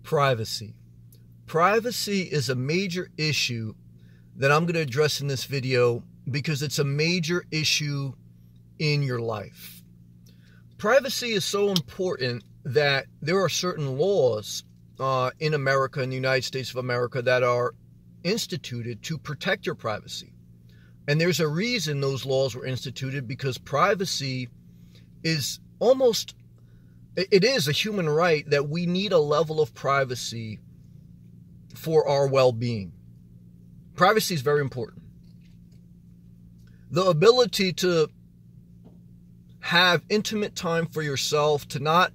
Privacy. Privacy is a major issue that I'm going to address in this video because it's a major issue in your life. Privacy is so important that there are certain laws in America, in the United States of America, that are instituted to protect your privacy. And there's a reason those laws were instituted, because privacy is it is a human right, that we need a level of privacy for our well-being. Privacy is very important. The ability to have intimate time for yourself, to not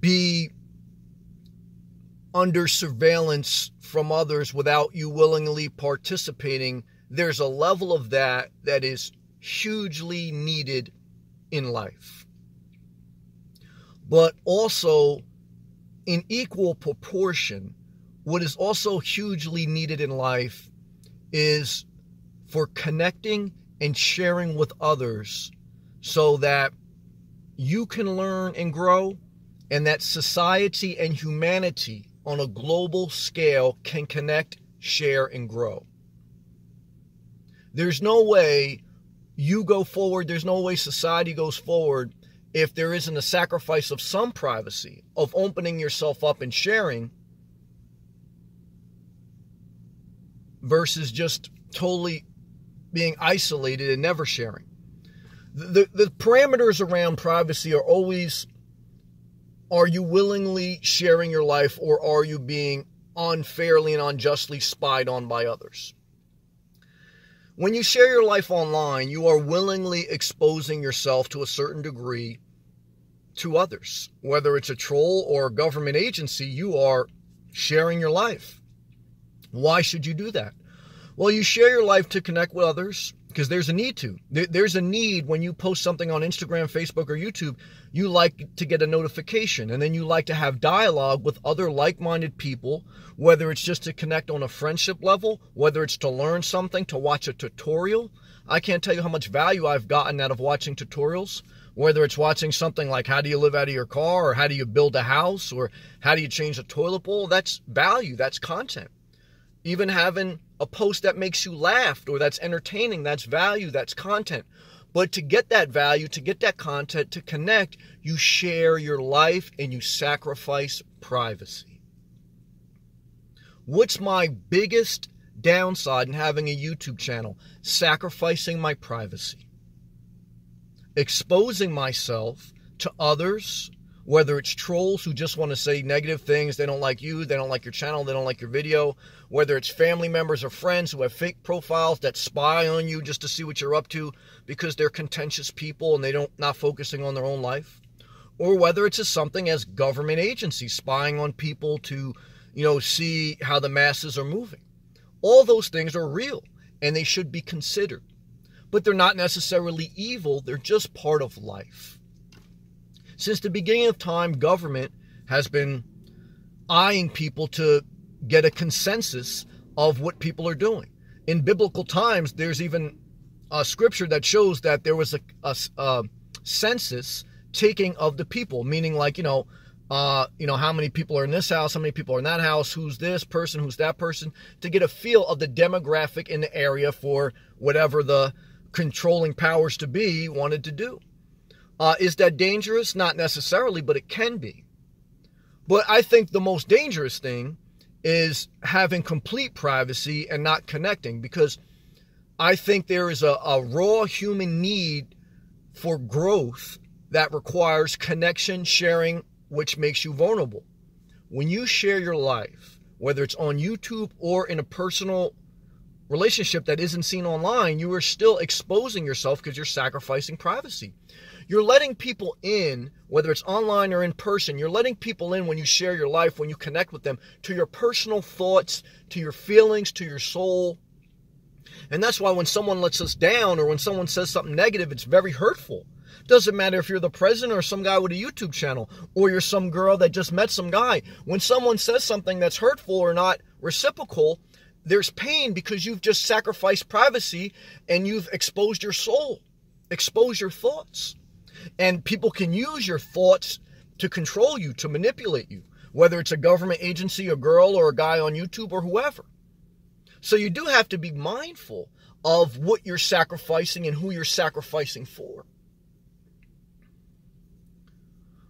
be under surveillance from others without you willingly participating, there's a level of that is hugely needed in life. But also, in equal proportion, what is also hugely needed in life is for connecting and sharing with others so that you can learn and grow, and that society and humanity on a global scale can connect, share, and grow. There's no way you go forward, there's no way society goes forward if there isn't a sacrifice of some privacy, of opening yourself up and sharing, versus just totally being isolated and never sharing. The parameters around privacy are always, are you willingly sharing your life, or are you being unfairly and unjustly spied on by others? When you share your life online, you are willingly exposing yourself to a certain degree to others. Whether it's a troll or a government agency, you are sharing your life. Why should you do that? Well, you share your life to connect with others because there's a need to. There's a need when you post something on Instagram, Facebook, or YouTube. You like to get a notification, and then you like to have dialogue with other like-minded people, whether it's just to connect on a friendship level, whether it's to learn something, to watch a tutorial. I can't tell you how much value I've gotten out of watching tutorials, whether it's watching something like how do you live out of your car, or how do you build a house, or how do you change a toilet bowl. That's value, that's content. Even having a post that makes you laugh or that's entertaining, that's value, that's content. But to get that value, to get that content, to connect, you share your life and you sacrifice privacy. What's my biggest downside in having a YouTube channel? Sacrificing my privacy. Exposing myself to others, whether it's trolls who just want to say negative things, they don't like you, they don't like your channel, they don't like your video, whether it's family members or friends who have fake profiles that spy on you just to see what you're up to because they're contentious people and they're not focusing on their own life, or whether it's something as government agencies spying on people to, see how the masses are moving. All those things are real and they should be considered, but they're not necessarily evil, they're just part of life. Since the beginning of time, government has been eyeing people to get a consensus of what people are doing. In biblical times, there's even a scripture that shows that there was a census taking of the people, meaning like, how many people are in this house, how many people are in that house, who's this person, who's that person, to get a feel of the demographic in the area for whatever the controlling powers to be wanted to do. Is that dangerous? Not necessarily, but it can be. But I think the most dangerous thing is having complete privacy and not connecting, because I think there is a raw human need for growth that requires connection, sharing, which makes you vulnerable. When you share your life, whether it's on YouTube or in a personal relationship that isn't seen online, you are still exposing yourself because you're sacrificing privacy. You're letting people in, whether it's online or in person, you're letting people in when you share your life, when you connect with them, to your personal thoughts, to your feelings, to your soul. And that's why when someone lets us down or when someone says something negative, it's very hurtful. Doesn't matter if you're the president or some guy with a YouTube channel, or you're some girl that just met some guy. When someone says something that's hurtful or not reciprocal, there's pain because you've just sacrificed privacy and you've exposed your soul, exposed your thoughts. And people can use your thoughts to control you, to manipulate you, whether it's a government agency, a girl, or a guy on YouTube, or whoever. So you do have to be mindful of what you're sacrificing and who you're sacrificing for.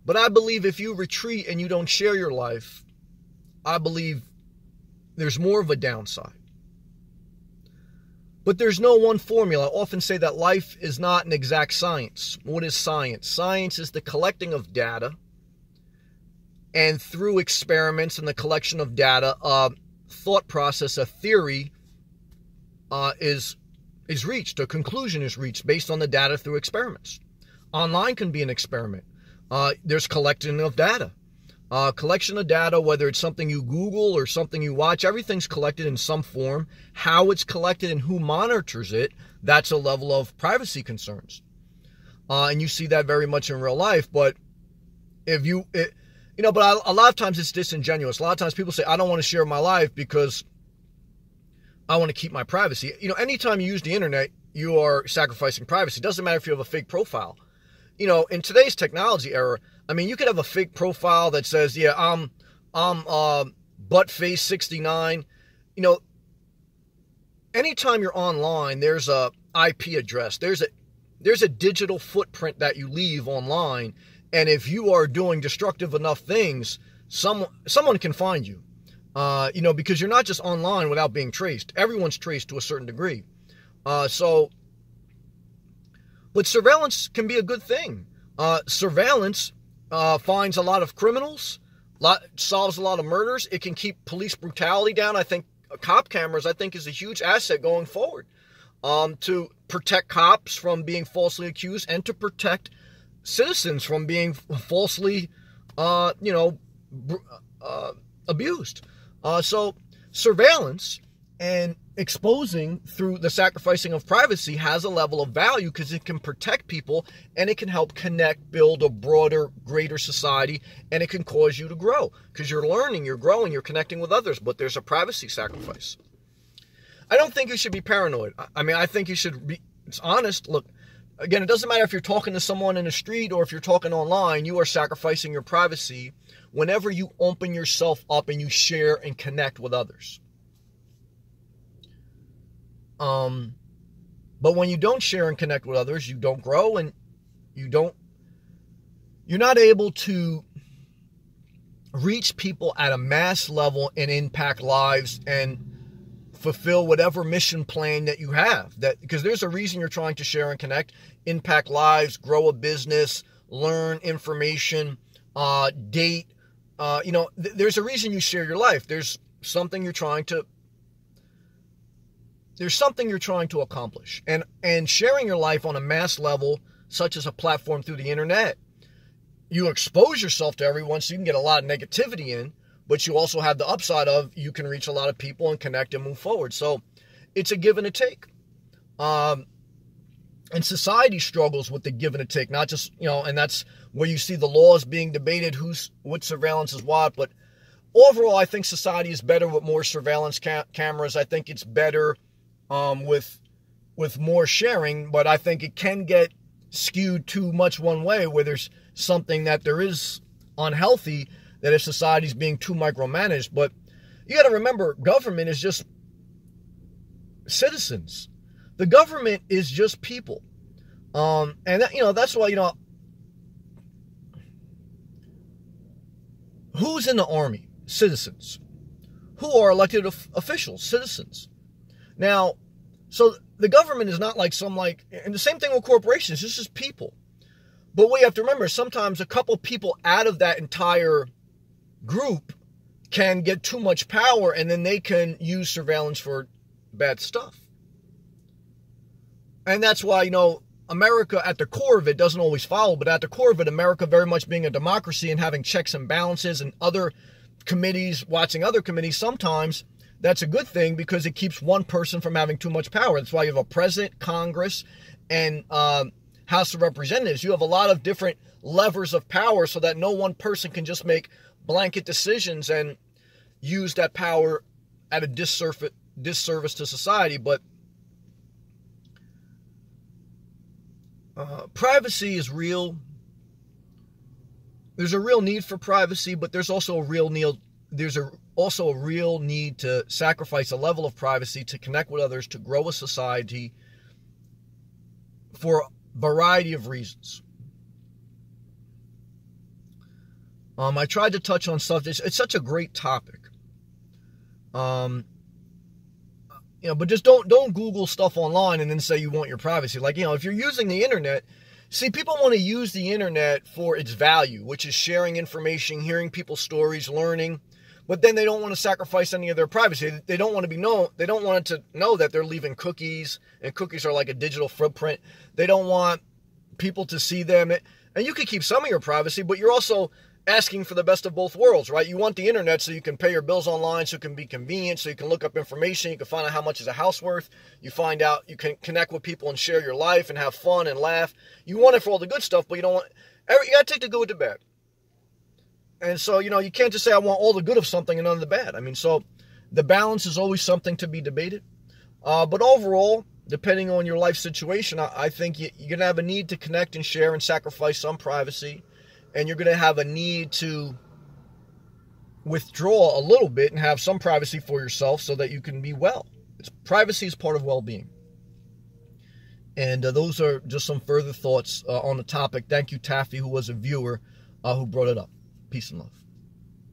But I believe if you retreat and you don't share your life, I believe there's more of a downside. But there's no one formula. I often say that life is not an exact science. What is science? Science is the collecting of data, and through experiments and the collection of data, a thought process, a theory is reached, a conclusion is reached based on the data through experiments. Online can be an experiment. There's collecting of data. Collection of data, whether it's something you Google or something you watch, everything's collected in some form. How it's collected and who monitors it, that's a level of privacy concerns. And you see that very much in real life. But if but a lot of times it's disingenuous. A lot of times people say, I don't want to share my life because I want to keep my privacy. Anytime you use the internet, you are sacrificing privacy. It doesn't matter if you have a fake profile. In today's technology era, you could have a fake profile that says, yeah, I'm buttface69. Anytime you're online, there's a IP address. There's a digital footprint that you leave online. And if you are doing destructive enough things, someone can find you. Because you're not just online without being traced. Everyone's traced to a certain degree. But surveillance can be a good thing. Surveillance finds a lot of criminals, solves a lot of murders. It can keep police brutality down. I think cop cameras, is a huge asset going forward to protect cops from being falsely accused and to protect citizens from being falsely, abused. So surveillance and exposing through the sacrificing of privacy has a level of value because it can protect people and it can help connect, build a broader, greater society, and it can cause you to grow because you're learning, you're growing, you're connecting with others, but there's a privacy sacrifice. I don't think you should be paranoid. I think you should be honest. Look, again, it doesn't matter if you're talking to someone in the street or if you're talking online, you are sacrificing your privacy whenever you open yourself up and you share and connect with others. But when you don't share and connect with others, you don't grow and you're not able to reach people at a mass level and impact lives and fulfill whatever mission plan that you have. Because there's a reason you're trying to share and connect, impact lives, grow a business, learn information, date. There's a reason you share your life. There's something you're trying to accomplish. And sharing your life on a mass level, such as a platform through the internet, you expose yourself to everyone so you can get a lot of negativity in, but you also have the upside of you can reach a lot of people and connect and move forward. So it's a give and a take. And society struggles with the give and a take, not just, and that's where you see the laws being debated, what surveillance is what. But overall, I think society is better with more surveillance cameras. I think it's better with more sharing, but I think it can get skewed too much one way where there's something that there is unhealthy, that if society's being too micromanaged. But you got to remember, government is just citizens. The government is just people. And that's why, who's in the army? Citizens. Who are elected officials? Citizens. Now, so the government is not and the same thing with corporations, this is people. But what you have to remember, sometimes a couple people out of that entire group can get too much power and then they can use surveillance for bad stuff. And that's why, America at the core of it doesn't always follow, but at the core of it, America very much being a democracy and having checks and balances and other committees watching other committees, sometimes that's a good thing because it keeps one person from having too much power. That's why you have a president, Congress, and House of Representatives. You have a lot of different levers of power so that no one person can just make blanket decisions and use that power at a disservice to society. But privacy is real. there's a real need for privacy, but there's also a real need. Also a real need to sacrifice a level of privacy to connect with others, to grow a society for a variety of reasons. I tried to touch on stuff. It's such a great topic. But just don't Google stuff online and then say you want your privacy. Like, if you're using the internet, see, people want to use the internet for its value, which is sharing information, hearing people's stories, learning. But then they don't want to sacrifice any of their privacy. They don't want to be known. They don't want it to know that they're leaving cookies, and cookies are like a digital footprint. They don't want people to see them. And you can keep some of your privacy, but you're also asking for the best of both worlds, right? You want the internet so you can pay your bills online, so it can be convenient, so you can look up information, you can find out how much is a house worth, you find out, you can connect with people and share your life and have fun and laugh. You want it for all the good stuff, but you got to take the good with the bad. And so, you can't just say I want all the good of something and none of the bad. I mean, so the balance is always something to be debated. But overall, depending on your life situation, I think you're going to have a need to connect and share and sacrifice some privacy. And you're going to have a need to withdraw a little bit and have some privacy for yourself so that you can be well. Privacy is part of well-being. And those are just some further thoughts on the topic. Thank you, Taffy, who was a viewer who brought it up. Peace and love.